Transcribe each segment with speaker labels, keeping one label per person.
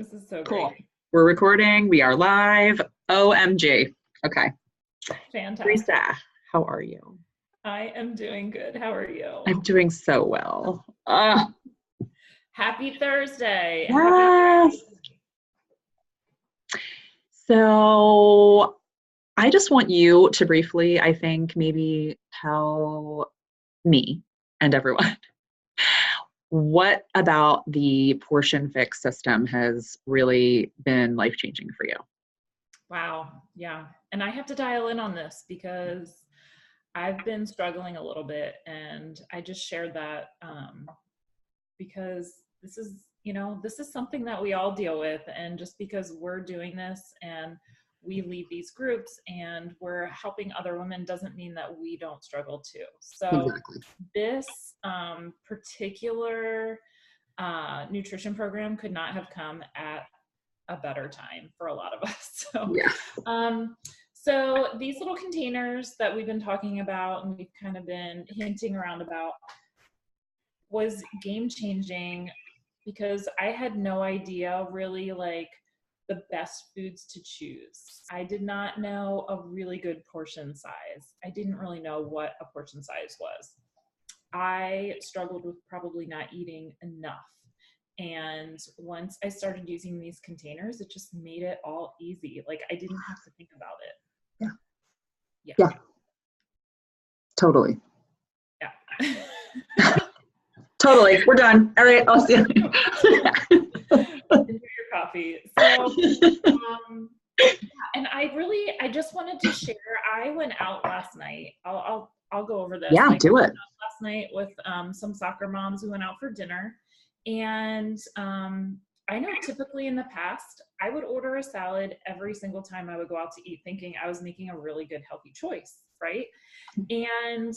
Speaker 1: This is so
Speaker 2: Cool.
Speaker 1: great.
Speaker 2: We're recording. We are live. OMG. Okay.
Speaker 1: Fantastic.
Speaker 2: Teresa, how are you?
Speaker 1: I am doing good. How are you?
Speaker 2: I'm doing so well.
Speaker 1: Happy Thursday.
Speaker 2: Yes. So I just want you to briefly, I think, maybe tell me and everyone what about the portion fix system has really been life-changing for you?
Speaker 1: Wow. Yeah. And I have to dial in on this because I've been struggling a little bit, and I just shared that because this is something that we all deal with. And just because we're doing this and we lead these groups and we're helping other women doesn't mean that we don't struggle too. So
Speaker 2: Exactly.
Speaker 1: this particular nutrition program could not have come at a better time for a lot of us. So,
Speaker 2: Yeah.
Speaker 1: so these little containers that we've been talking about and we've kind of been hinting around about was game changing because I had no idea really like the best foods to choose. I did not know a really good portion size. I didn't really know what a portion size was. I struggled with probably not eating enough. And once I started using these containers, it just made it all easy. Like I didn't have to think about it.
Speaker 2: Yeah. Totally.
Speaker 1: Yeah.
Speaker 2: Totally. We're done. All right. I'll see you.
Speaker 1: Enjoy your coffee. So, and I just wanted to share. I went out last night. I'll go over this.
Speaker 2: Yeah, do it.
Speaker 1: Last night with some soccer moms. We went out for dinner, and I know typically in the past I would order a salad every single time I would go out to eat, thinking I was making a really good healthy choice, right? And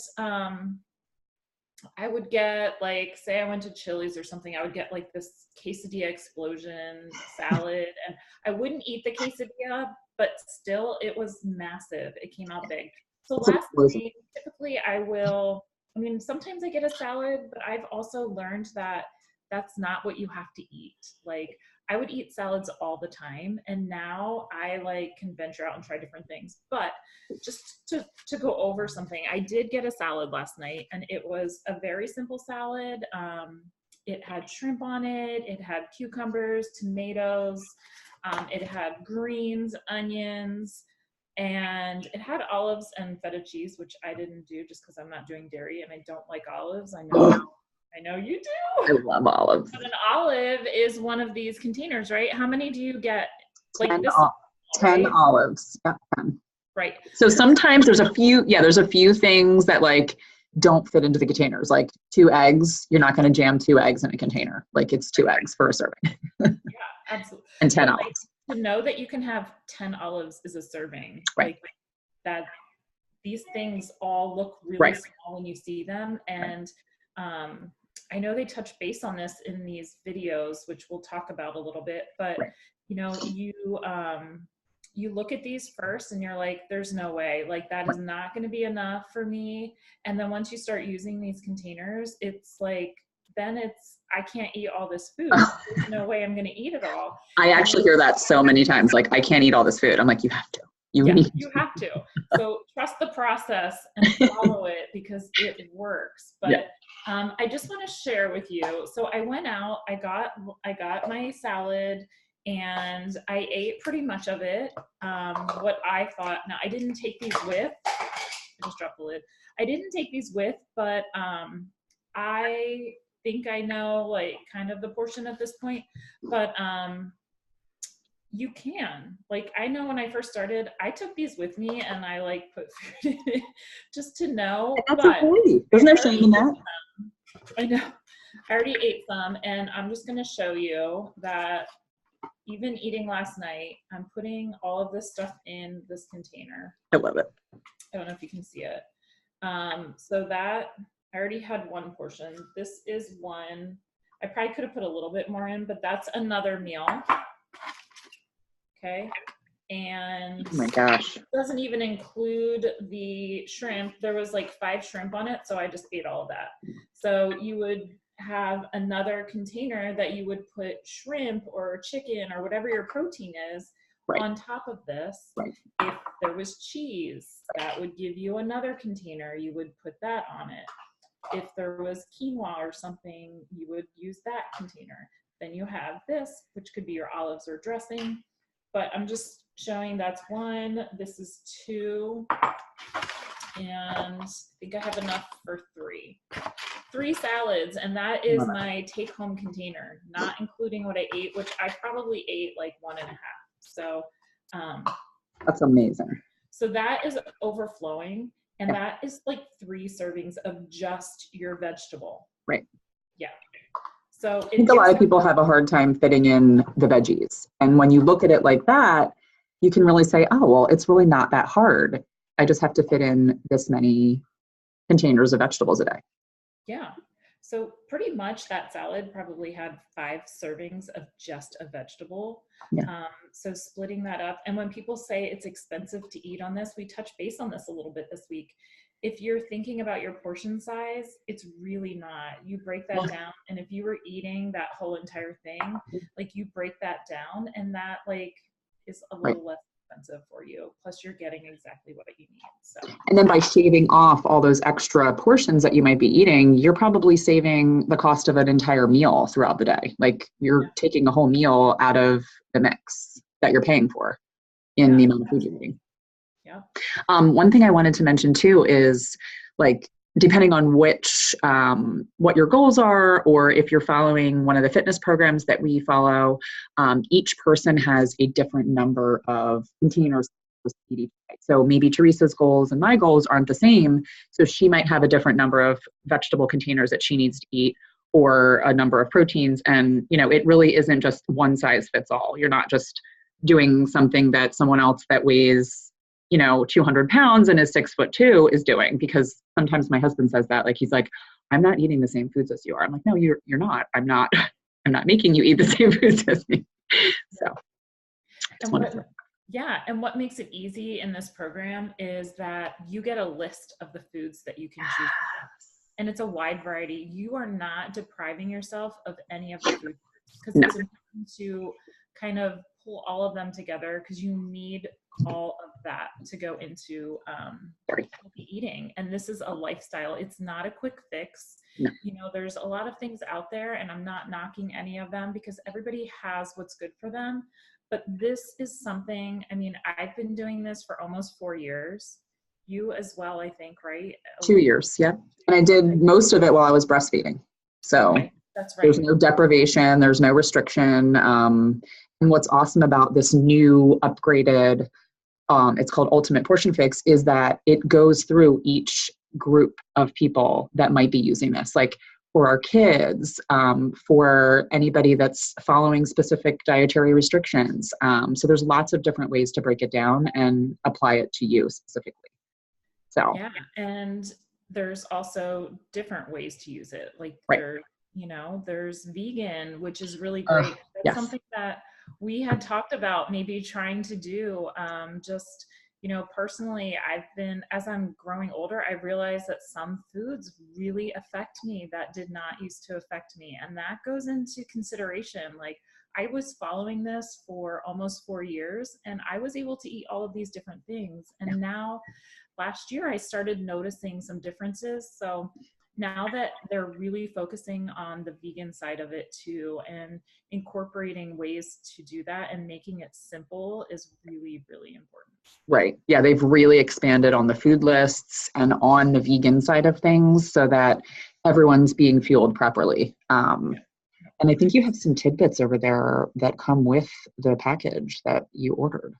Speaker 1: I would get like, say I went to Chili's or something, I would get like this quesadilla explosion salad, and I wouldn't eat the quesadilla, but still it was massive. It came out big. So last night, typically sometimes I get a salad, but I've also learned that that's not what you have to eat. Like I would eat salads all the time, and now I like can venture out and try different things. But just to go over something, I did get a salad last night, and it was a very simple salad. It had shrimp on it. It had cucumbers, tomatoes. It had greens, onions, and it had olives and feta cheese, which I didn't do just because I'm not doing dairy and I don't like olives. I know you do.
Speaker 2: I love olives.
Speaker 1: But an olive is one of these containers, right? How many do you get? Like
Speaker 2: 10,
Speaker 1: this,
Speaker 2: 10
Speaker 1: right?
Speaker 2: olives. Yeah, 10.
Speaker 1: Right.
Speaker 2: So sometimes there's a few things that like don't fit into the containers. Like 2 eggs, you're not going to jam 2 eggs in a container. Like it's 2 eggs for a serving.
Speaker 1: Yeah, absolutely.
Speaker 2: And 10
Speaker 1: but
Speaker 2: olives.
Speaker 1: Like, to know that you can have 10 olives is a serving.
Speaker 2: Right.
Speaker 1: Like that, these things all look really
Speaker 2: right.
Speaker 1: small when you see them. And I know they touch base on this in these videos, which we'll talk about a little bit, but
Speaker 2: right.
Speaker 1: you know, you look at these first and you're like, there's no way, like that is not going to be enough for me. And then once you start using these containers, it's like, then it's, I can't eat all this food. There's no way I'm going to eat it all.
Speaker 2: I actually hear that so many times. Like, I can't eat all this food. I'm like, you have to. You
Speaker 1: have to. So trust the process and follow it because it works. But I just want to share with you. So I went out, I got my salad, and I ate pretty much of it. What I thought, now I didn't take these with, I just dropped the lid. I didn't take these with, but I think I know like kind of the portion at this point, but you can, like, I know when I first started, I took these with me and I like put food in it just to know.
Speaker 2: That's okay. Isn't there shame in that?
Speaker 1: I know. I already ate some, and I'm just going to show you that even eating last night, I'm putting all of this stuff in this container.
Speaker 2: I love it.
Speaker 1: I don't know if you can see it. So that, I already had one portion. This is one. I probably could have put a little bit more in, but that's another meal. Okay. And
Speaker 2: oh my gosh,
Speaker 1: it doesn't even include the shrimp. There was like 5 shrimp on it, so I just ate all of that. So you would have another container that you would put shrimp or chicken or whatever your protein is
Speaker 2: Right.
Speaker 1: on top of this.
Speaker 2: Right.
Speaker 1: If there was cheese, that would give you another container. You would put that on it. If there was quinoa or something, you would use that container. Then you have this, which could be your olives or dressing. But I'm just showing that's one. This is two. And I think I have enough for three salads, and that is my take-home container, not including what I ate, which I probably ate like 1.5. So
Speaker 2: that's amazing.
Speaker 1: So that is overflowing, and that is like 3 servings of just your vegetable.
Speaker 2: Right.
Speaker 1: Yeah. So
Speaker 2: I think a lot of people have a hard time fitting in the veggies, and when you look at it like that, you can really say, oh, well, it's really not that hard. I just have to fit in this many containers of vegetables a day.
Speaker 1: Yeah. So pretty much that salad probably had 5 servings of just a vegetable.
Speaker 2: Yeah.
Speaker 1: So splitting that up. And when people say it's expensive to eat on this, we touched base on this a little bit this week. If you're thinking about your portion size, it's really not. You break that down. And if you were eating that whole entire thing, like you break that down, and that like is a little less expensive for you. Plus you're getting exactly what you need. So.
Speaker 2: And then by shaving off all those extra portions that you might be eating, you're probably saving the cost of an entire meal throughout the day. Like you're taking a whole meal out of the mix that you're paying for in the amount of food you're eating.
Speaker 1: Yeah.
Speaker 2: One thing I wanted to mention too is like, depending on which, what your goals are, or if you're following one of the fitness programs that we follow, each person has a different number of containers to eat each day. So maybe Teresa's goals and my goals aren't the same. So she might have a different number of vegetable containers that she needs to eat, or a number of proteins. And, you know, it really isn't just one size fits all. You're not just doing something that someone else that weighs, 200 pounds and is 6'2" is doing, because sometimes my husband says that, like, he's like, I'm not eating the same foods as you are. I'm like, no, you're not. I'm not making you eat the same foods as me. So it's wonderful.
Speaker 1: And what makes it easy in this program is that you get a list of the foods that you can choose from. And it's a wide variety. You are not depriving yourself of any of the food, because it's important to kind of pull all of them together, because you need all of that to go into healthy eating. And this is a lifestyle. It's not a quick fix.
Speaker 2: No.
Speaker 1: There's a lot of things out there, and I'm not knocking any of them, because everybody has what's good for them. But this is something, I mean, I've been doing this for almost 4 years. You as well, I think, right?
Speaker 2: 2 years, yeah. And I did most of it while I was breastfeeding. So
Speaker 1: that's right.
Speaker 2: There's no deprivation, there's no restriction. And what's awesome about this new upgraded, it's called Ultimate Portion Fix, is that it goes through each group of people that might be using this. Like for our kids, for anybody that's following specific dietary restrictions. So there's lots of different ways to break it down and apply it to you specifically. So
Speaker 1: yeah, and there's also different ways to use it. Like there's vegan, which is really great. That's something that we had talked about maybe trying to do. Just, personally, as I'm growing older, I realized that some foods really affect me that did not used to affect me. And that goes into consideration. Like I was following this for almost 4 years, and I was able to eat all of these different things. And now last year I started noticing some differences. So now that they're really focusing on the vegan side of it too, and incorporating ways to do that and making it simple is really, really important.
Speaker 2: Right. Yeah, they've really expanded on the food lists and on the vegan side of things so that everyone's being fueled properly. And I think you have some tidbits over there that come with the package that you ordered.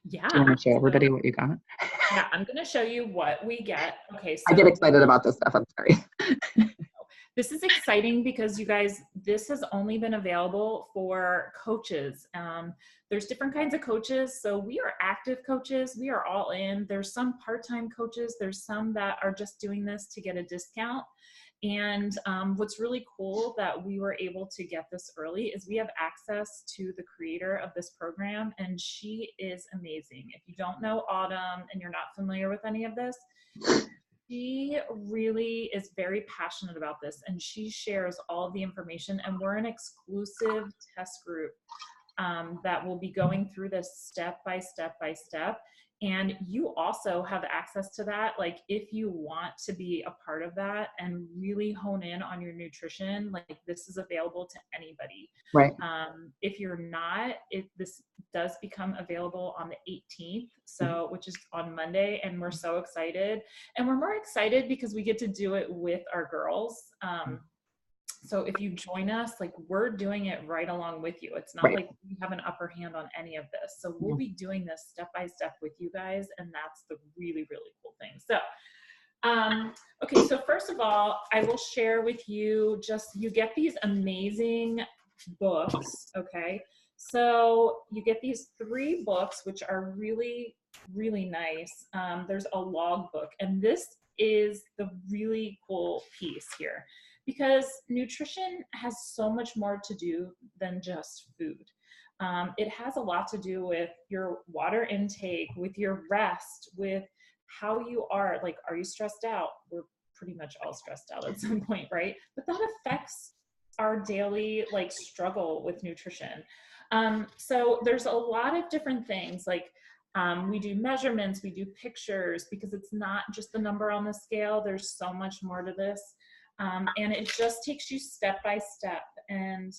Speaker 1: Yeah.
Speaker 2: Do you want to show everybody what you got?
Speaker 1: Yeah, I'm going to show you what we get. Okay. So
Speaker 2: I get excited about this stuff. I'm sorry.
Speaker 1: This is exciting because you guys, this has only been available for coaches. There's different kinds of coaches. So we are active coaches. We are all in. There's some part-time coaches. There's some that are just doing this to get a discount. And what's really cool that we were able to get this early is we have access to the creator of this program, and she is amazing. If you don't know Autumn and you're not familiar with any of this, She really is very passionate about this, and she shares all of the information, and we're an exclusive test group that will be going through this step by step by step. And you also have access to that. Like if you want to be a part of that and really hone in on your nutrition, like this is available to anybody.
Speaker 2: Right.
Speaker 1: If you're not, this does become available on the 18th, so which is on Monday, and we're so excited. And we're more excited because we get to do it with our girls. So if you join us, like we're doing it right along with you. It's not
Speaker 2: Right.
Speaker 1: like we have an upper hand on any of this. So we'll be doing this step by step with you guys. And that's the really, really cool thing. So, okay. So first of all, I will share with you you get these amazing books. Okay. So you get these 3 books, which are really, really nice. There's a log book, and this is the really cool piece here, because nutrition has so much more to do than just food. It has a lot to do with your water intake, with your rest, with how you are. Like, are you stressed out? We're pretty much all stressed out at some point, right? But that affects our daily like struggle with nutrition. So there's a lot of different things. Like we do measurements, we do pictures, because it's not just the number on the scale. There's so much more to this. And it just takes you step by step, and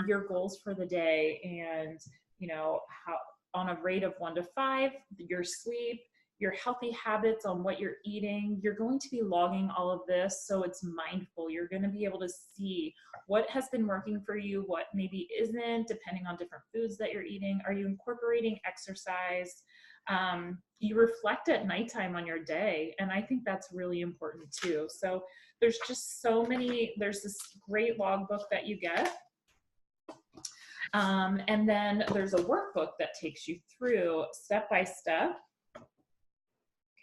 Speaker 1: your goals for the day, and how on a rate of 1 to 5, your sleep, your healthy habits on what you're eating. You're going to be logging all of this, so it's mindful. You're going to be able to see what has been working for you, what maybe isn't, depending on different foods that you're eating. Are you incorporating exercise? You reflect at nighttime on your day, and I think that's really important too. So there's just there's this great logbook that you get. And then there's a workbook that takes you through step by step.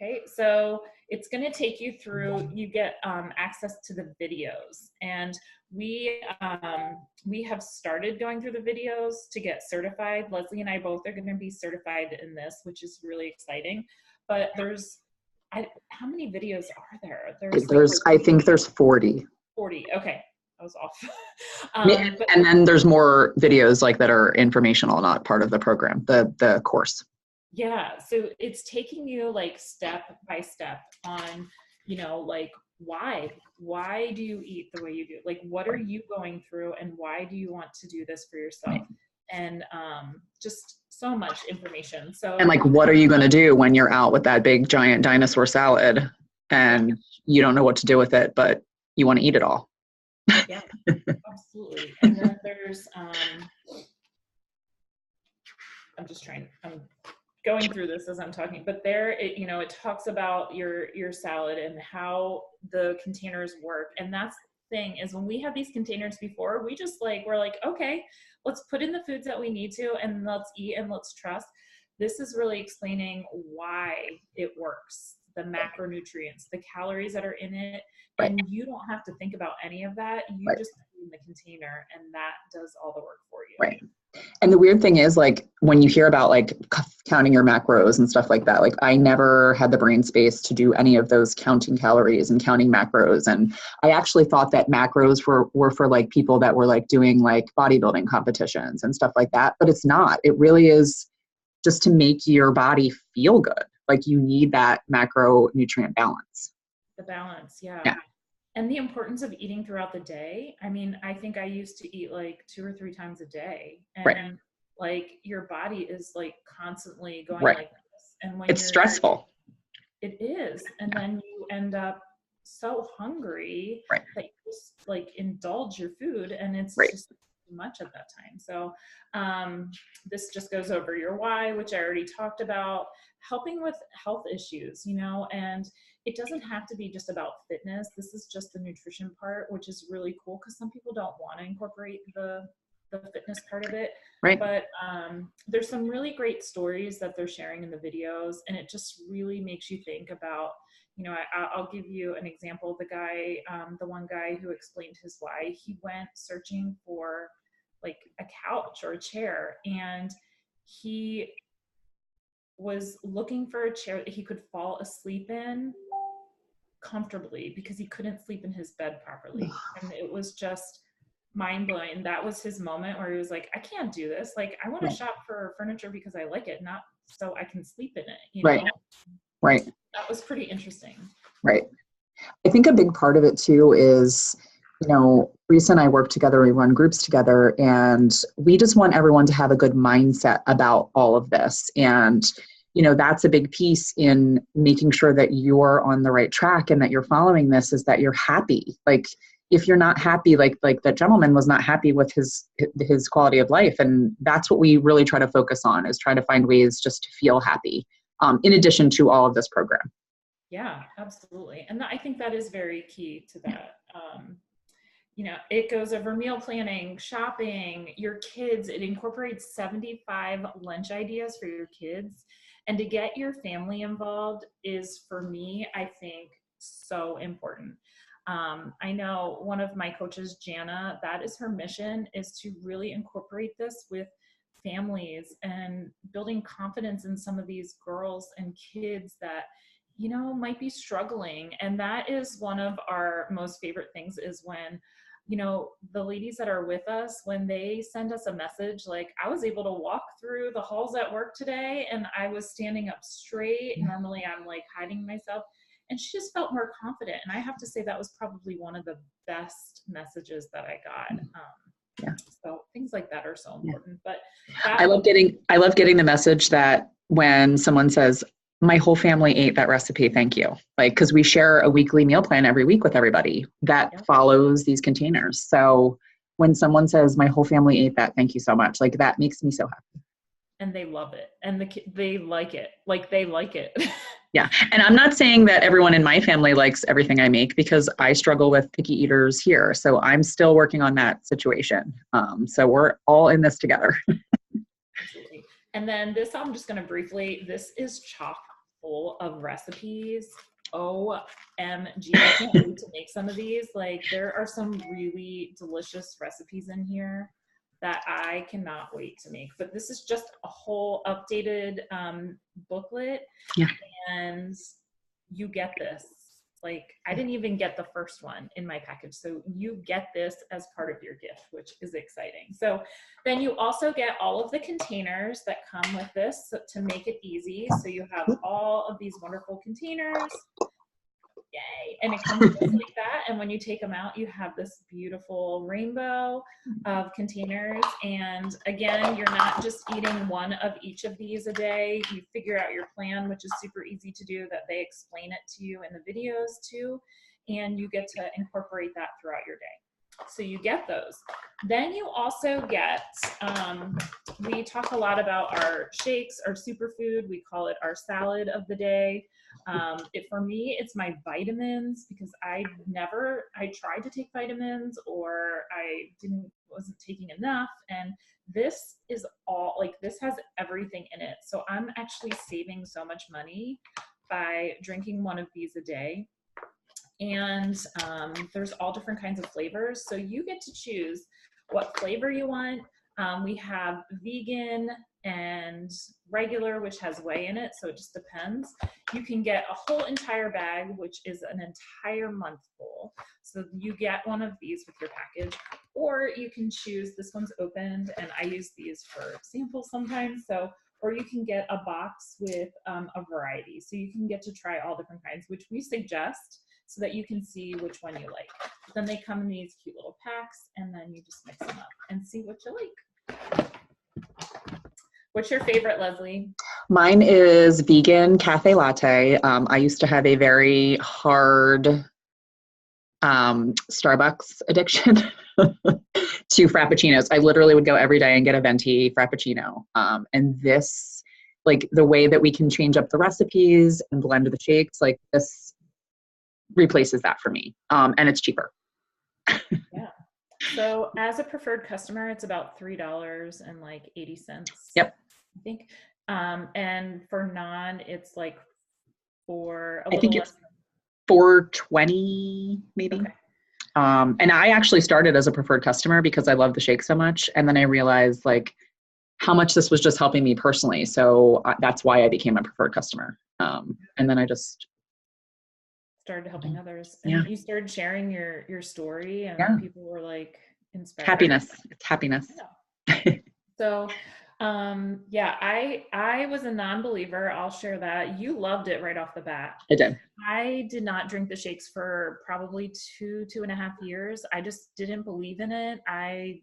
Speaker 1: Okay, so it's going to take you through, you get access to the videos, and we have started going through the videos to get certified. Leslie and I both are going to be certified in this, which is really exciting. But how many videos are there?
Speaker 2: I think there's 40.
Speaker 1: 40. Okay, I was off.
Speaker 2: And then there's more videos like that are informational, not part of the program, the course.
Speaker 1: Yeah, so it's taking you like step by step on, like why do you eat the way you do? Like, what are you going through, and why do you want to do this for yourself? And just so much information. So,
Speaker 2: and like, what are you going to do when you're out with that big giant dinosaur salad and you don't know what to do with it, but you want to eat it all?
Speaker 1: Yeah, absolutely. And then there's I'm going through this as I'm talking, but there it talks about your salad and how the containers work. And that's the thing, is when we have these containers before, we're like, okay, let's put in the foods that we need to, and let's eat, and let's trust. This is really explaining why it works, the macronutrients, the calories that are in it, and you don't have to think about any of that. You just put it in the container, and that does all the work for you.
Speaker 2: Right. And the weird thing is, like, when you hear about like counting your macros and stuff like that, like I never had the brain space to do any of those counting calories and counting macros. And I actually thought that macros were for like people that were like doing like bodybuilding competitions and stuff like that. But it's not. It really is just to make your body feel good. Like you need that macronutrient balance.
Speaker 1: The balance, yeah. And the importance of eating throughout the day. I mean, I think I used to eat like 2 or 3 times a day, and like your body is like constantly going like this. And when
Speaker 2: it's stressful.
Speaker 1: It is. And then you end up so hungry that you just like indulge your food, and it's just too much at that time. So this just goes over your why, which I already talked about, helping with health issues, and it doesn't have to be just about fitness. This is just the nutrition part, which is really cool, because some people don't want to incorporate the fitness part of it. But there's some really great stories that they're sharing in the videos, and it just really makes you think about, I'll give you an example. The one guy who explained his why, he went searching for like a couch or a chair, and he was looking for a chair that he could fall asleep in comfortably because he couldn't sleep in his bed properly. And it was just mind blowing. That was his moment where he was like, I can't do this. Like, I want to shop for furniture because I like it, not so I can sleep in it, you know?
Speaker 3: Right.
Speaker 1: That was pretty interesting.
Speaker 3: Right. I think a big part of it too is, Reese and I work together, we run groups together, and we just want everyone to have a good mindset about all of this. And, that's a big piece in making sure that you're on the right track and that you're following this, is that you're happy. Like, if you're not happy, like that gentleman was not happy with his quality of life. And that's what we really try to focus on, is try to find ways just to feel happy, in addition to all of this program.
Speaker 1: Yeah, absolutely. And I think that is very key to that. It goes over meal planning, shopping, your kids. It incorporates 75 lunch ideas for your kids. And to get your family involved is, for me, I think, so important. I know one of my coaches, Jana, that is her mission, is to really incorporate this with families and building confidence in some of these girls and kids that might be struggling. And that is one of our most favorite things, is when the ladies that are with us, when they send us a message like, I was able to walk through the halls at work today and I was standing up straight. Normally I'm like hiding myself. And she just felt more confident. And I have to say that was probably one of the best messages that I got. So things like that are so important. But
Speaker 3: I love getting the message that when someone says, my whole family ate that recipe, thank you. Like, because we share a weekly meal plan every week with everybody that follows these containers. So when someone says, my whole family ate that, thank you so much, like, that makes me so happy.
Speaker 1: And they love it. And they like it. Like, they like it.
Speaker 3: Yeah. And I'm not saying that everyone in my family likes everything I make, because I struggle with picky eaters here. So I'm still working on that situation. So we're all in this together.
Speaker 1: Absolutely. And then this, I'm just going to briefly, this is chock full of recipes. OMG. I can't wait to make some of these. Like, there are some really delicious recipes in here that I cannot wait to make. But this is just a whole updated booklet.
Speaker 3: Yeah.
Speaker 1: And you get this. Like, I didn't even get the first one in my package. So you get this as part of your gift, which is exciting. So then you also get all of the containers that come with this to make it easy. So you have all of these wonderful containers. Yay. And it comes just like that. And when you take them out, you have this beautiful rainbow of containers. And again, you're not just eating one of each of these a day. You figure out your plan, which is super easy to do, that they explain it to you in the videos too. And you get to incorporate that throughout your day. So you get those. Then you also get, we talk a lot about our shakes, our superfood. We call it our salad of the day. For me, it's my vitamins, because I tried to take vitamins, or I wasn't taking enough. And this is all, like, this has everything in it. So I'm actually saving so much money by drinking one of these a day. And there's all different kinds of flavors. So you get to choose what flavor you want. We have vegan and regular, which has whey in it. So it just depends. You can get a whole entire bag, which is an entire month full. So you get one of these with your package, or you can choose, this one's opened, and I use these for samples sometimes. So, or you can get a box with a variety. So you can get to try all different kinds, which we suggest, so that you can see which one you like. Then they come in these cute little packs, and then you just mix them up and see what you like. What's your favorite, Leslie?
Speaker 3: Mine is vegan cafe latte. I used to have a very hard Starbucks addiction to frappuccinos. I literally would go every day and get a venti frappuccino. And this, like, the way that we can change up the recipes and blend the shakes, like, this replaces that for me. And it's cheaper.
Speaker 1: Yeah. So as a preferred customer, it's about $3.80.
Speaker 3: Yep.
Speaker 1: I think. And for non, it's like
Speaker 3: I think it's $4.20 maybe.
Speaker 1: Okay.
Speaker 3: And I actually started as a preferred customer because I love the shake so much. And then I realized, like, how much this was just helping me personally. So that's why I became a preferred customer. And then I just
Speaker 1: started helping others. And
Speaker 2: Yeah.
Speaker 1: you started sharing your story, and
Speaker 2: Yeah.
Speaker 1: people were like inspired.
Speaker 2: Happiness. It's happiness.
Speaker 1: Yeah. So, yeah, I was a non-believer. I'll share that. You loved it right off the bat.
Speaker 2: I did.
Speaker 1: I did not drink the shakes for probably 2.5 years. I just didn't believe in it. I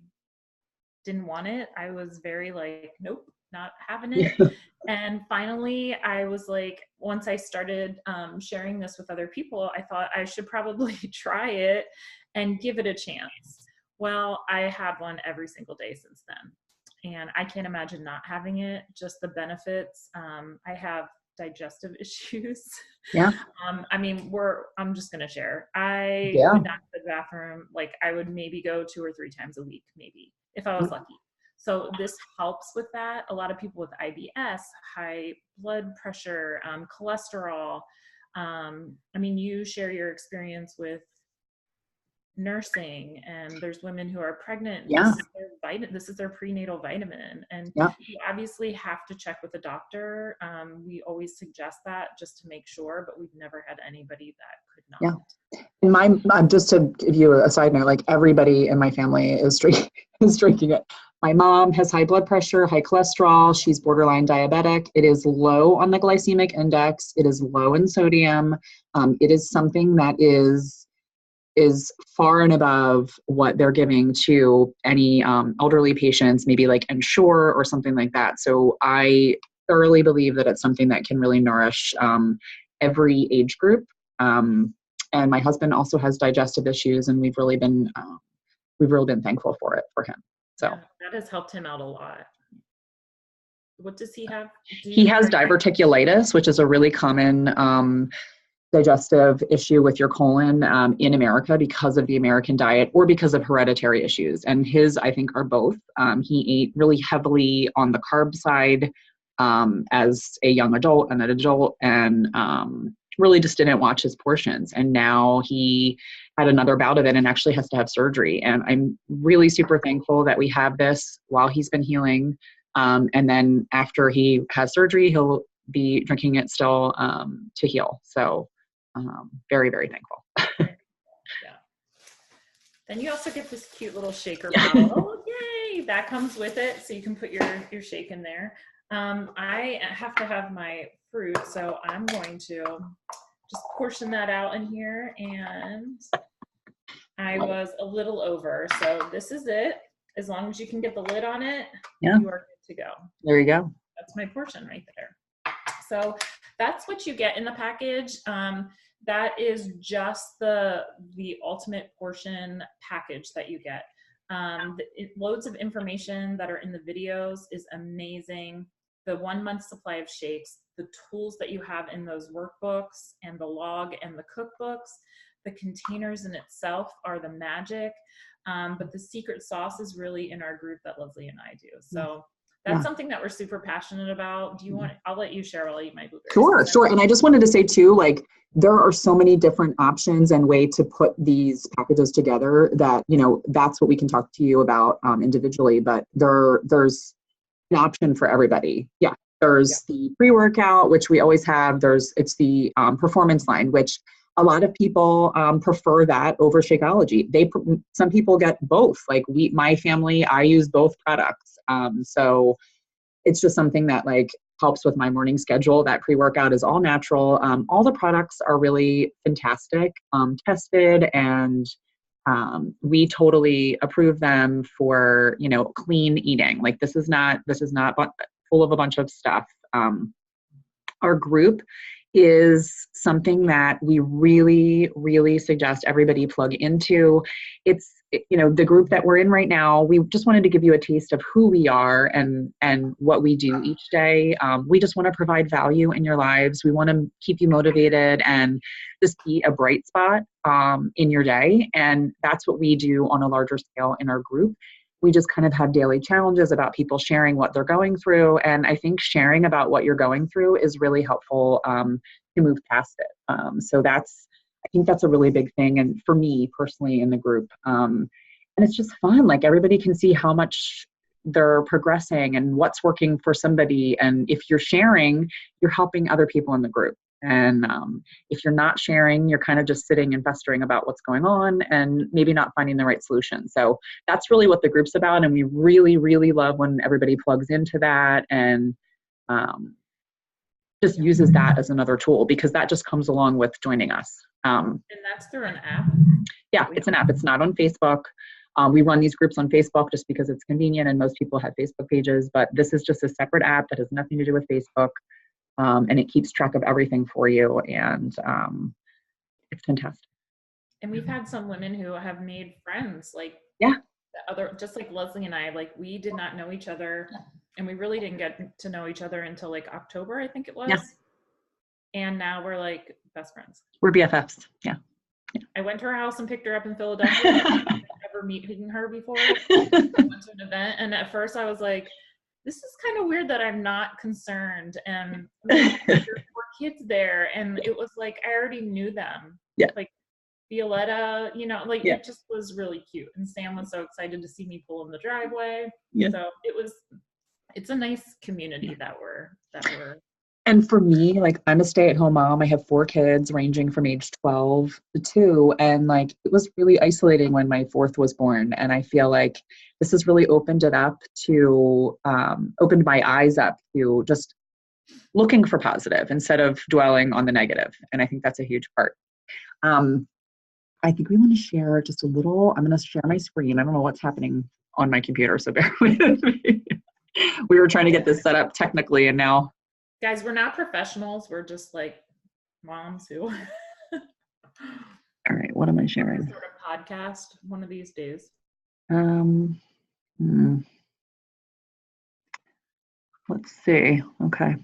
Speaker 1: didn't want it. I was very like, nope, not having it. And finally, I was like, once I started sharing this with other people, I thought I should probably try it and give it a chance. Well, I had one every single day since then. And I can't imagine not having it, just the benefits. I have digestive issues.
Speaker 2: Yeah.
Speaker 1: I mean, I'm just going to share. I would not go to the bathroom. Like, I would maybe go 2 or 3 times a week, maybe, if I was lucky. So this helps with that. A lot of people with IBS, high blood pressure, cholesterol. I mean, you share your experience with nursing, and there's women who are pregnant.
Speaker 2: Yeah.
Speaker 1: This is their prenatal vitamin, and
Speaker 3: Yeah.
Speaker 1: you obviously have to check with the doctor. We always suggest that just to make sure, but we've never had anybody that could not.
Speaker 3: Yeah. And just to give you a side note, like everybody in my family is drinking it. My mom has high blood pressure, high cholesterol. She's borderline diabetic. It is low on the glycemic index. It is low in sodium. It is something that is far and above what they're giving to any elderly patients, maybe like Ensure or something like that. So I thoroughly believe that it's something that can really nourish every age group. And my husband also has digestive issues, and we've really been thankful for him. So
Speaker 1: yeah, that has helped him out a lot. What does he have?
Speaker 2: He has diverticulitis, which is a really common digestive issue with your colon in America because of the American diet or because of hereditary issues. And his, I think, are both. He ate really heavily on the carb side as a young adult and an adult, and really just didn't watch his portions. And now he had another bout of it and actually has to have surgery. And I'm really super thankful that we have this while he's been healing. And then after he has surgery, he'll be drinking it still to heal. So very, very thankful.
Speaker 1: Yeah. Then you also get this cute little shaker bottle. Yay! That comes with it, so you can put your shake in there. I have to have my fruit, so I'm going to just portion that out in here, and I was a little over, so this is it. As long as you can get the lid on it, you are good to go.
Speaker 2: There you go.
Speaker 1: That's my portion right there. So that's what you get in the package. That is just the ultimate portion package that you get. Loads of information that are in the videos is amazing. The 1 month supply of shakes, the tools that you have in those workbooks and the log and the cookbooks, the containers in itself are the magic. But the secret sauce is really in our group that Leslie and I do. So that's something that we're super passionate about. Do you want, I'll let you share while I eat my blueberries.
Speaker 3: Sure. And I just wanted to say too, like, there are so many different options and way to put these packages together that, that's what we can talk to you about individually, but there's an option for everybody. Yeah. There's the pre-workout, which we always have. It's the performance line, which a lot of people prefer that over Shakeology. Some people get both. Like my family, I use both products. So it's just something that like helps with my morning schedule. That pre-workout is all natural. All the products are really fantastic, tested, and we totally approve them for, clean eating. Like this is not full of a bunch of stuff. Our group is something that we really, really suggest everybody plug into. It's, the group that we're in right now, we just wanted to give you a taste of who we are and what we do each day. We just want to provide value in your lives. We want to keep you motivated and just be a bright spot in your day. And that's what we do on a larger scale in our group. We just kind of have daily challenges about people sharing what they're going through. And I think sharing about what you're going through is really helpful to move past it. So I think that's a really big thing. And for me personally in the group, and it's just fun. Like everybody can see how much they're progressing and what's working for somebody. And if you're sharing, you're helping other people in the group.
Speaker 2: And if you're not sharing, you're kind of just sitting and festering about what's going on and maybe not finding the right solution. So that's really what the group's about. And we really, really love when everybody plugs into that and just uses that as another tool, because that just comes along with joining us.
Speaker 1: And that's through an app?
Speaker 2: Yeah, it's an app. It's not on Facebook. We run these groups on Facebook just because it's convenient and most people have Facebook pages, but this is just a separate app that has nothing to do with Facebook. And it keeps track of everything for you. And it's fantastic.
Speaker 1: And we've had some women who have made friends, like just like Leslie and I, like we did not know each other, and we really didn't get to know each other until like October, I think it was. Yeah. And now we're like best friends.
Speaker 2: We're BFFs. Yeah.
Speaker 1: I went to her house and picked her up in Philadelphia. I've never meeting her before. I went to an event, and at first I was like, this is kind of weird that I'm not concerned. And there were kids there, and it was like I already knew them.
Speaker 2: Yeah.
Speaker 1: Like Violetta, like it just was really cute. And Sam was so excited to see me pull in the driveway. Yeah. So it's a nice community that we're.
Speaker 3: And for me, like I'm a stay-at-home mom. I have 4 kids ranging from age 12 to 2. And like, it was really isolating when my 4th was born. And I feel like this has really opened my eyes up to just looking for positive instead of dwelling on the negative. And I think that's a huge part. I think we want to share just a little, I'm going to share my screen. I don't know what's happening on my computer, so bear with me. We were trying to get this set up technically, and now.
Speaker 1: Guys, we're not professionals. We're just like moms who.
Speaker 2: All right, what am I sharing?
Speaker 1: Sort of podcast one of these days.
Speaker 2: Let's see. Okay.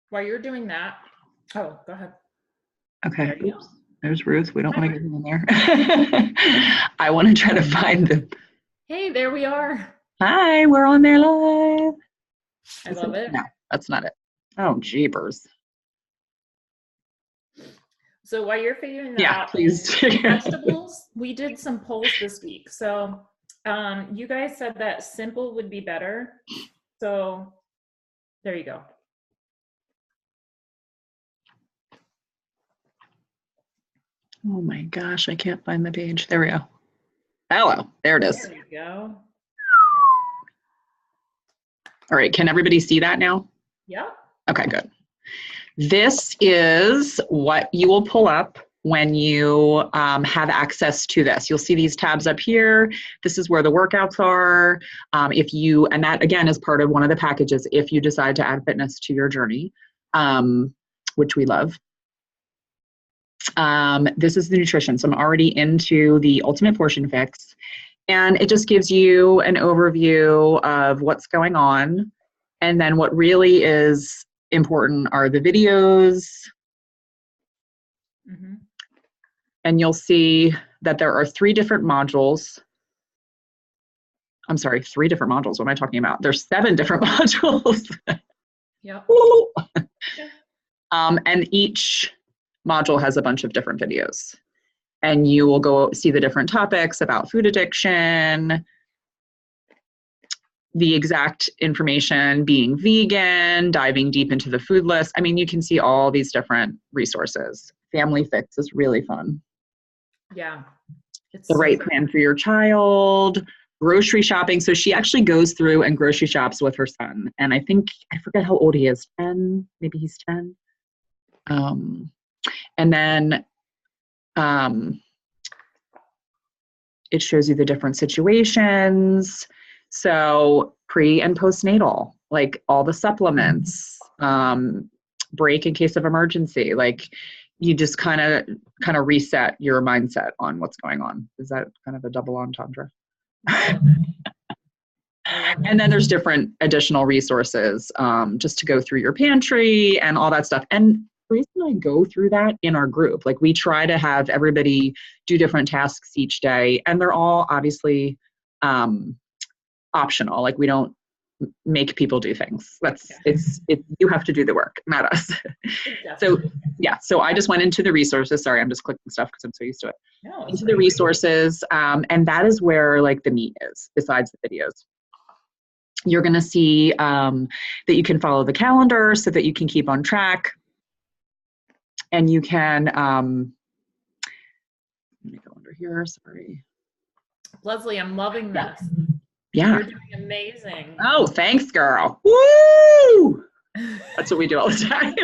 Speaker 1: While you're doing that, go ahead.
Speaker 2: Okay. Oops. There's Ruth. We don't want to get in there. I want to try to find them.
Speaker 1: Hey, there we are.
Speaker 2: Hi, we're on there live.
Speaker 1: I love it.
Speaker 2: No, that's not it. Oh, jeepers.
Speaker 1: So while you're figuring that out,
Speaker 2: please.
Speaker 1: Vegetables, we did some polls this week. So you guys said that simple would be better. So there you go.
Speaker 2: Oh my gosh, I can't find the page. There we go. Hello, there it is.
Speaker 1: There you go.
Speaker 2: All right, can everybody see that now?
Speaker 1: Yeah.
Speaker 2: Okay, good. This is what you will pull up when you have access to this. You'll see these tabs up here. This is where the workouts are. And that again is part of one of the packages if you decide to add fitness to your journey, which we love. This is the nutrition. So I'm already into the Ultimate Portion Fix. And it just gives you an overview of what's going on. And then what really is important are the videos. Mm-hmm. And you'll see that there are 3 different modules. I'm sorry, 3 different modules. What am I talking about? There's 7 different modules.
Speaker 1: Yep.
Speaker 2: And each module has a bunch of different videos. And you will go see the different topics about food addiction, the exact information, being vegan, diving deep into the food list. I mean, you can see all these different resources. Family Fix is really fun.
Speaker 1: Yeah.
Speaker 2: It's the right plan for your child, grocery shopping. So she actually goes through and grocery shops with her son. And I forget how old he is, 10, maybe he's 10. And then it shows you the different situations. So pre and postnatal, like all the supplements, break in case of emergency, like you just kind of reset your mindset on what's going on. Is that kind of a double entendre? And then there's different additional resources just to go through your pantry and all that stuff. And Grace and I go through that in our group. Like we try to have everybody do different tasks each day, and they're all obviously optional. Like we don't make people do things. You have to do the work, not us. So I just went into the resources. Sorry, I'm just clicking stuff because I'm so used to it.
Speaker 1: No,
Speaker 2: into the resources, and that is where like the meat is, besides the videos. You're going to see that you can follow the calendar so that you can keep on track. And you can, let me go under here, sorry.
Speaker 1: Leslie, I'm loving this.
Speaker 2: Yeah.
Speaker 1: You're doing amazing.
Speaker 2: Oh, thanks, girl. Woo! That's what we do all the time.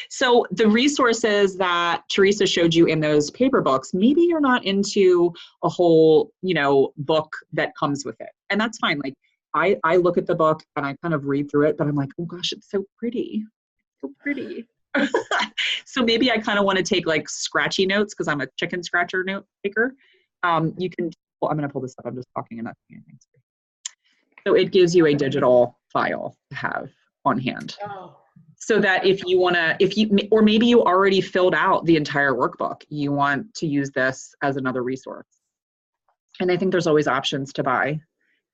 Speaker 2: So the resources that Teresa showed you in those paper books, maybe you're not into a whole, book that comes with it. And that's fine. Like I look at the book and I kind of read through it, but I'm like, oh gosh, it's so pretty. So pretty. So maybe I kind of want to take like scratchy notes because I'm a chicken scratcher note taker. You can, well, I'm going to pull this up. I'm just talking and not doing anything. So it gives you a digital file to have on hand.
Speaker 1: Oh.
Speaker 2: So that if you want to, or maybe you already filled out the entire workbook, you want to use this as another resource. And I think there's always options to buy.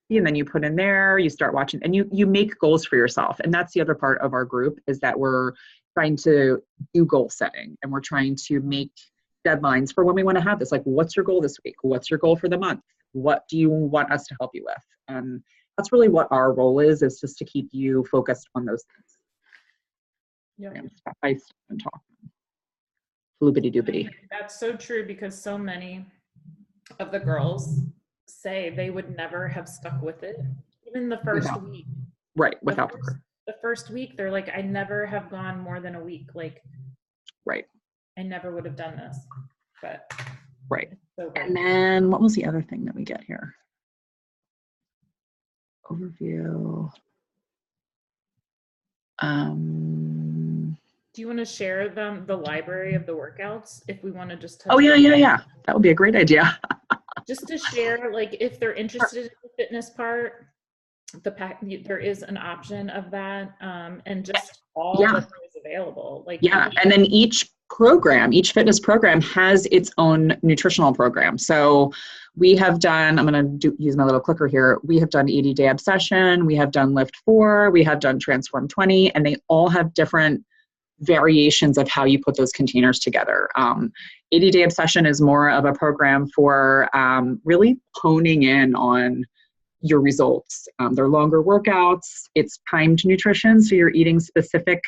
Speaker 2: And then you put in there, you start watching, and you make goals for yourself. And that's the other part of our group, is that we're trying to do goal setting, and we're trying to make deadlines for when we want to have this. Like, what's your goal this week? What's your goal for the month? What do you want us to help you with? And that's really what our role is just to keep you focused on those things.
Speaker 1: Yeah.
Speaker 2: I and talk. Floopity doopity.
Speaker 1: That's so true, because so many of the girls say they would never have stuck with it, even the first week.
Speaker 2: Right, without
Speaker 1: the first week, they're like, I never have gone more than a week. Like,
Speaker 2: right.
Speaker 1: I never would have done this. But
Speaker 2: right.
Speaker 1: So
Speaker 2: and then what was the other thing that we get here? Overview.
Speaker 1: Do you want to share the library of the workouts if we want to just touch?
Speaker 2: Oh yeah. That would be a great idea.
Speaker 1: Just to share, like, if they're interested in the fitness part, there is an option of that, and just all that is available. Like,
Speaker 2: and then each fitness program has its own nutritional program. So we have done, I'm going to use my little clicker here. We have done 80-day obsession. We have done Lift 4. We have done Transform 20, and they all have different variations of how you put those containers together. 80-day obsession is more of a program for really honing in on your results. They're longer workouts. It's timed nutrition, so you're eating specific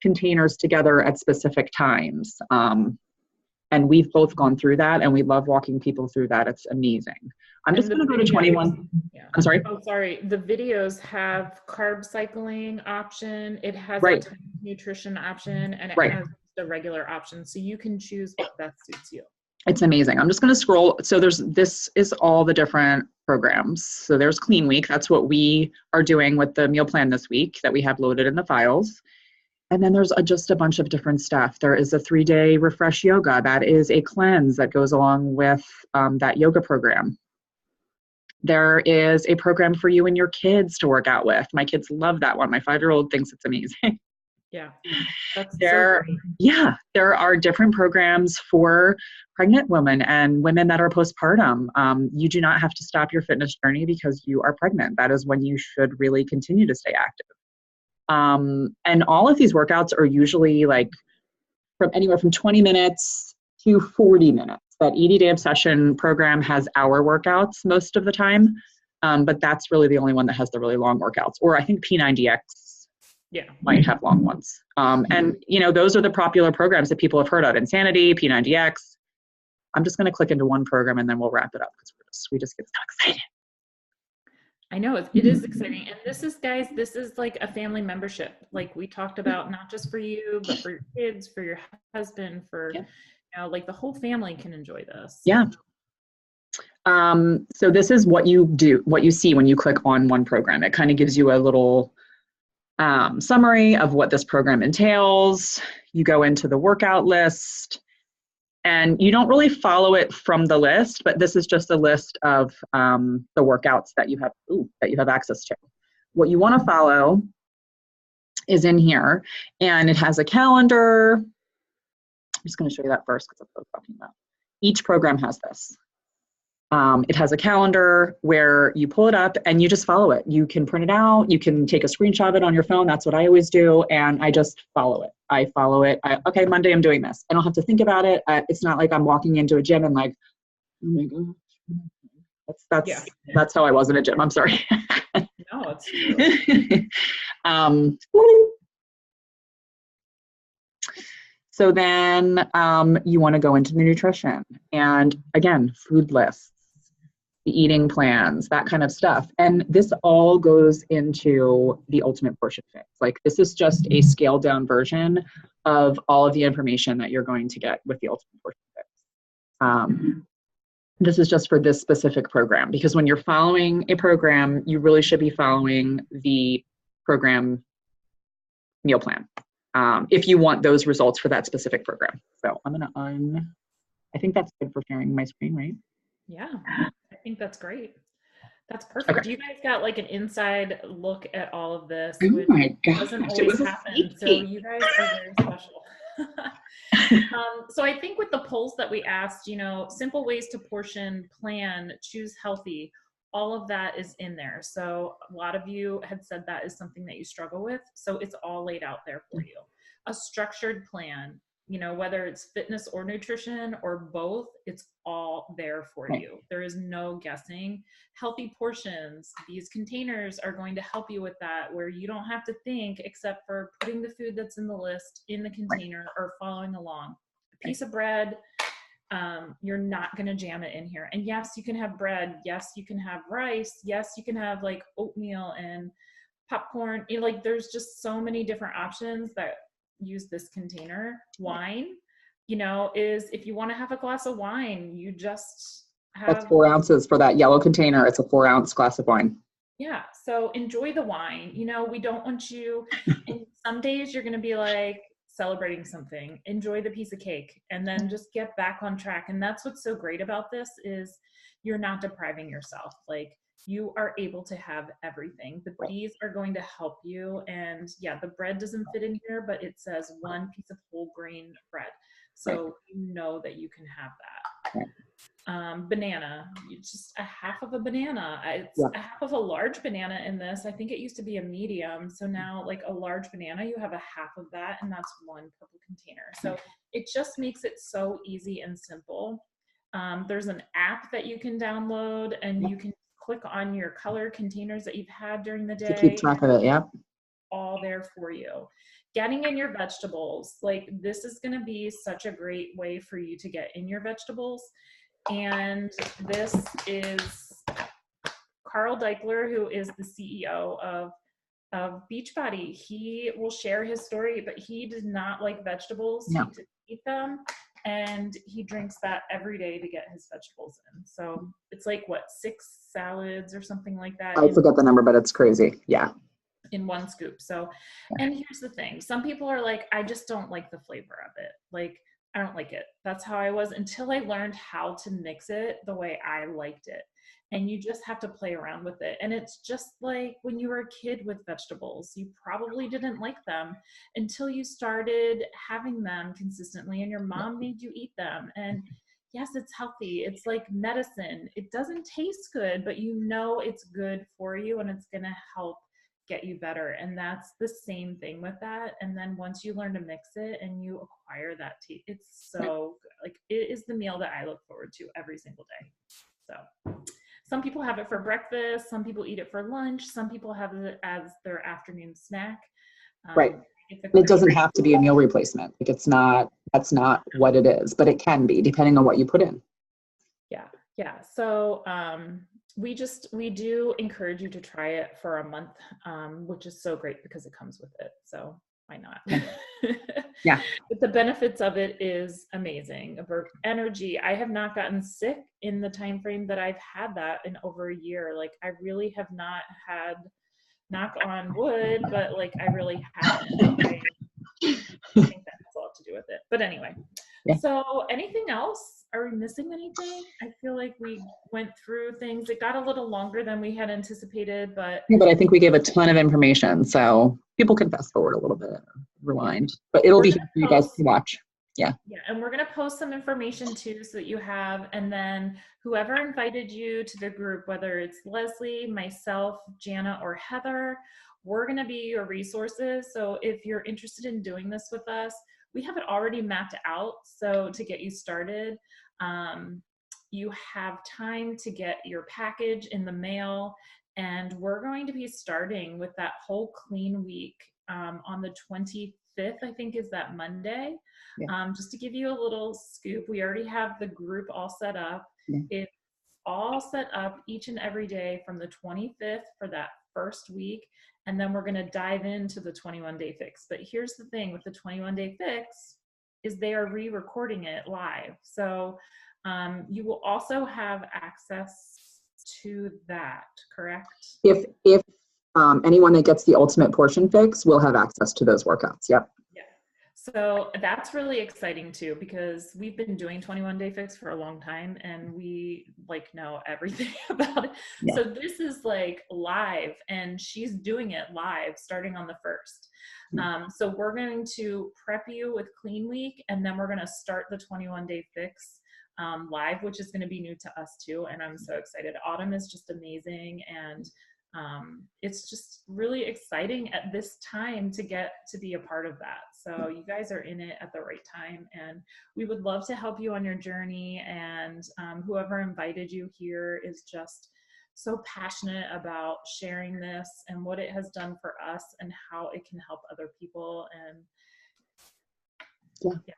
Speaker 2: containers together at specific times. And we've both gone through that, and we love walking people through that. It's amazing. I'm just going to go to 21. Yeah. I'm sorry.
Speaker 1: Oh, sorry. The videos have carb cycling option. It has
Speaker 2: right.
Speaker 1: a nutrition option, and it
Speaker 2: right.
Speaker 1: has the regular option. So you can choose what best suits you.
Speaker 2: It's amazing. I'm just going to scroll. So this is all the different programs. So there's Clean Week. That's what we are doing with the meal plan this week that we have loaded in the files. And then there's just a bunch of different stuff. There is a 3-day refresh yoga. That is a cleanse that goes along with that yoga program. There is a program for you and your kids to work out with. My kids love that one. My 5-year-old thinks it's amazing.
Speaker 1: Yeah. That's
Speaker 2: there are different programs for pregnant women and women that are postpartum. You do not have to stop your fitness journey because you are pregnant. That is when you should really continue to stay active. And all of these workouts are usually like from anywhere from 20 minutes to 40 minutes. That 80-day obsession program has hour workouts most of the time, but that's really the only one that has the really long workouts. Or I think P90X might have long ones. And those are the popular programs that people have heard of: Insanity, P90X. I'm just going to click into one program and then we'll wrap it up because we just get so excited.
Speaker 1: I know it is exciting. And this is like a family membership. Like we talked about, not just for you, but for your kids, for your husband, for, like the whole family can enjoy this.
Speaker 2: Yeah. So this is what you see when you click on one program. It kind of gives you a little summary of what this program entails. You go into the workout list. And you don't really follow it from the list, but this is just a list of the workouts that you have access to. What you want to follow is in here, and it has a calendar. I'm just going to show you that first because that's what I'm talking about. Each program has this. It has a calendar where you pull it up and you just follow it. You can print it out. You can take a screenshot of it on your phone. That's what I always do. And I just follow it. I follow it. Okay, Monday I'm doing this. I don't have to think about it. It's not like I'm walking into a gym and like, oh my gosh,
Speaker 1: Yeah.
Speaker 3: That's how I was in a gym. I'm sorry.
Speaker 1: No, it's true.
Speaker 3: So then you want to go into the nutrition, and again, food lists, the eating plans, that kind of stuff. And this all goes into the ultimate portion fix. Like, this is just a scaled down version of all of the information that you're going to get with the ultimate portion fix. This is just for this specific program, because when you're following a program, you really should be following the program meal plan if you want those results for that specific program. So I'm gonna I think that's good for sharing my screen, right?
Speaker 1: Yeah, I think that's great. That's perfect.
Speaker 3: Okay.
Speaker 1: Do you guys got like an inside look at all of this,
Speaker 3: Oh
Speaker 1: which
Speaker 3: my gosh,
Speaker 1: doesn't
Speaker 3: it
Speaker 1: always
Speaker 3: was a
Speaker 1: happen.
Speaker 3: sneak
Speaker 1: So
Speaker 3: peek.
Speaker 1: you guys are very special. So I think with the polls that we asked, you know, simple ways to portion, plan, choose healthy, all of that is in there. So a lot of you had said that is something that you struggle with. So it's all laid out there for you. A structured plan, you know, whether it's fitness or nutrition or both, it's all there for you. There is no guessing. Healthy portions, these containers are going to help you with that, where you don't have to think except for putting the food that's in the list in the container or following along. A piece of bread, you're not going to jam it in here. And yes, you can have bread. Yes, you can have rice. Yes, you can have like oatmeal and popcorn. You know, like, there's just so many different options that use this container. Wine, you know, is if you want to have a glass of wine, you just
Speaker 3: That's
Speaker 1: have
Speaker 3: 4 ounces for that yellow container. It's a 4-ounce glass of wine.
Speaker 1: yeah. So enjoy the wine. You know, we don't want you, and some days you're going to be like celebrating something, enjoy the piece of cake, and then just get back on track. And that's what's so great about this is you're not depriving yourself. Like, you are able to have everything, but these are going to help you. And yeah, the bread doesn't fit in here, but it says 1 piece of whole grain bread. So you know that you can have that. Banana, just a half of a banana. It's a half of a large banana in this. I think it used to be a medium. So now, like, a large banana, you have a half of that, and that's 1 purple container. So it just makes it so easy and simple. There's an app that you can download, and you can click on your color containers that you've had during the day.
Speaker 3: To keep track of it, yeah.
Speaker 1: All there for you. Getting in your vegetables, like, this is going to be such a great way for you to get in your vegetables. And this is Carl Deichler, who is the CEO of Beachbody. He will share his story, but he did not like vegetables.
Speaker 3: No.
Speaker 1: He didn't eat them, and he drinks that every day to get his vegetables in. So it's like, what, 6 salads or something like that?
Speaker 3: I forget the number, but it's crazy. Yeah.
Speaker 1: In 1 scoop. So, and here's the thing. Some people are like, I just don't like the flavor of it. Like, I don't like it. That's how I was until I learned how to mix it the way I liked it. And you just have to play around with it. And it's just like when you were a kid with vegetables, you probably didn't like them until you started having them consistently and your mom made you eat them. And yes, it's healthy. It's like medicine. It doesn't taste good, but you know it's good for you and it's going to help get you better. And that's the same thing with that. And then once you learn to mix it and you acquire that taste, it's so good. Like, it is the meal that I look forward to every single day. So some people have it for breakfast, some people eat it for lunch, some people have it as their afternoon snack.
Speaker 3: It doesn't have to be a meal replacement. Like, that's not what it is, but it can be depending on what you put in.
Speaker 1: Yeah. So we do encourage you to try it for a month, which is so great because it comes with it. So why not?
Speaker 3: Yeah.
Speaker 1: But the benefits of it is amazing. For energy, I have not gotten sick in the time frame that I've had that in over a year. Like, I really have not had, knock on wood, but like, I really haven't. I think that has a lot to do with it. But anyway, so anything else? Are we missing anything? I feel like we went through things. It got a little longer than we had anticipated, but
Speaker 3: I think we gave a ton of information, so people can fast forward a little bit, rewind, but it'll be here for you guys to watch. Yeah,
Speaker 1: and we're going to post some information too so that you have, and then whoever invited you to the group, whether it's Leslie, myself, Jana, or Heather, we're going to be your resources. So if you're interested in doing this with us, we have it already mapped out, so to get you started. you have time to get your package in the mail. And we're going to be starting with that whole clean week on the 25th, I think is that Monday.
Speaker 3: Yeah.
Speaker 1: Just to give you a little scoop, we already have the group all set up.
Speaker 3: Yeah.
Speaker 1: It's all set up each and every day from the 25th for that first week. And then we're going to dive into the 21-day fix. But here's the thing with the 21-day fix is they are re-recording it live. So you will also have access to that, correct?
Speaker 3: If anyone that gets the ultimate portion fix will have access to those workouts. Yep.
Speaker 1: Yeah. So that's really exciting too, because we've been doing 21-day fix for a long time and we like know everything about it.
Speaker 3: Yeah.
Speaker 1: So this is like live and she's doing it live starting on the 1st. So we're going to prep you with Clean Week and then we're going to start the 21-day fix live, which is going to be new to us too. And I'm so excited. Autumn is just amazing. And it's just really exciting at this time to get to be a part of that. So you guys are in it at the right time and we would love to help you on your journey. And whoever invited you here is just so passionate about sharing this and what it has done for us and how it can help other people. And
Speaker 3: yeah.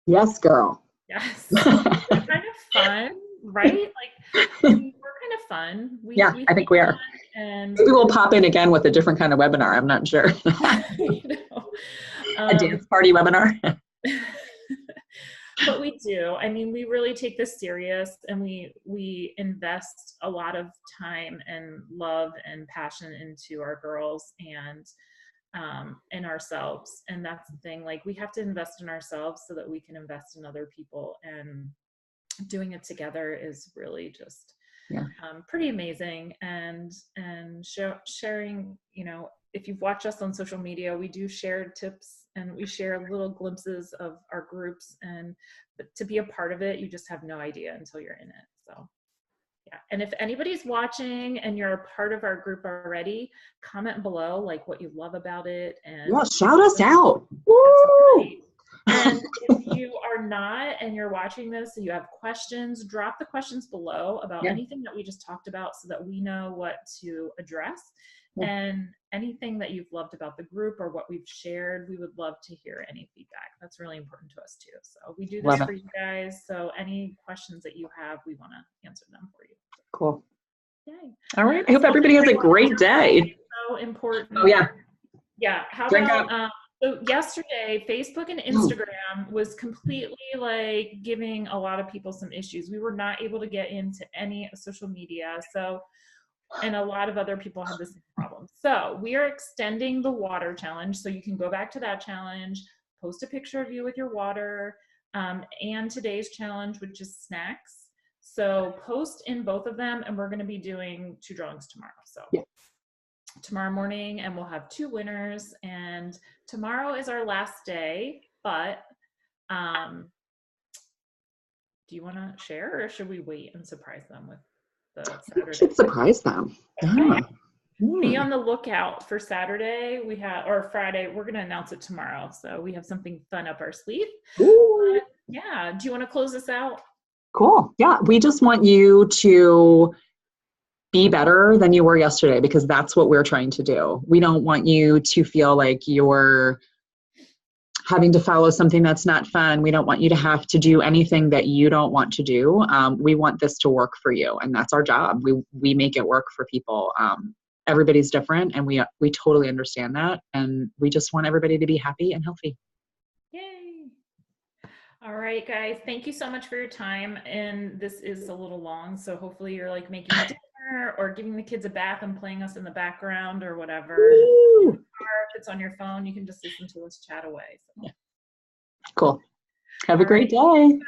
Speaker 3: Yes, girl.
Speaker 1: Yes. It's kind of fun, right? Like we're kind of fun. We
Speaker 3: I think we are.
Speaker 1: And
Speaker 3: maybe we'll pop in again with a different kind of webinar. I'm not sure. A dance party webinar.
Speaker 1: But we do. I mean, we really take this serious and we invest a lot of time and love and passion into our girls and ourselves. And that's the thing, like we have to invest in ourselves so that we can invest in other people, and doing it together is really just pretty amazing. And sharing, you know, if you've watched us on social media, we do share tips and we share little glimpses of our groups, but to be a part of it, you just have no idea until you're in it. So yeah. And if anybody's watching and you're a part of our group already, comment below like what you love about it. And
Speaker 3: shout us out. Woo!
Speaker 1: And if you are not and you're watching this and you have questions, drop the questions below about anything that we just talked about so that we know what to address. And anything that you've loved about the group or what we've shared, we would love to hear any feedback. That's really important to us too. So we do this for you guys. So any questions that you have, we want to answer them for you.
Speaker 3: Cool.
Speaker 1: Yay.
Speaker 2: All right. I hope everybody has a great day.
Speaker 1: So important.
Speaker 3: Oh yeah.
Speaker 1: Yeah. How about so yesterday, Facebook and Instagram was completely like giving a lot of people some issues. We were not able to get into any social media. And a lot of other people had the same problem. So we are extending the water challenge. So you can go back to that challenge, post a picture of you with your water, and today's challenge, which is snacks. So post in both of them, and we're going to be doing 2 drawings tomorrow. So tomorrow morning, and we'll have 2 winners. And tomorrow is our last day, but do you want to share or should we wait and surprise them with the Saturday?
Speaker 3: We should surprise them.
Speaker 1: Okay. Be on the lookout for Saturday. Or Friday. We're going to announce it tomorrow. So we have something fun up our sleeve. Yeah. Do you want to close this out?
Speaker 3: Cool. Yeah. We just want you to be better than you were yesterday, because that's what we're trying to do. We don't want you to feel like you're having to follow something that's not fun. We don't want you to have to do anything that you don't want to do. We want this to work for you, and that's our job. We make it work for people. Everybody's different, and we totally understand that, and we just want everybody to be happy and healthy.
Speaker 1: Yay. All right, guys. Thank you so much for your time. And this is a little long, so hopefully you're like making dinner or giving the kids a bath and playing us in the background or whatever. Or if it's on your phone, you can just listen to us chat away. So.
Speaker 3: Cool. Have a great day.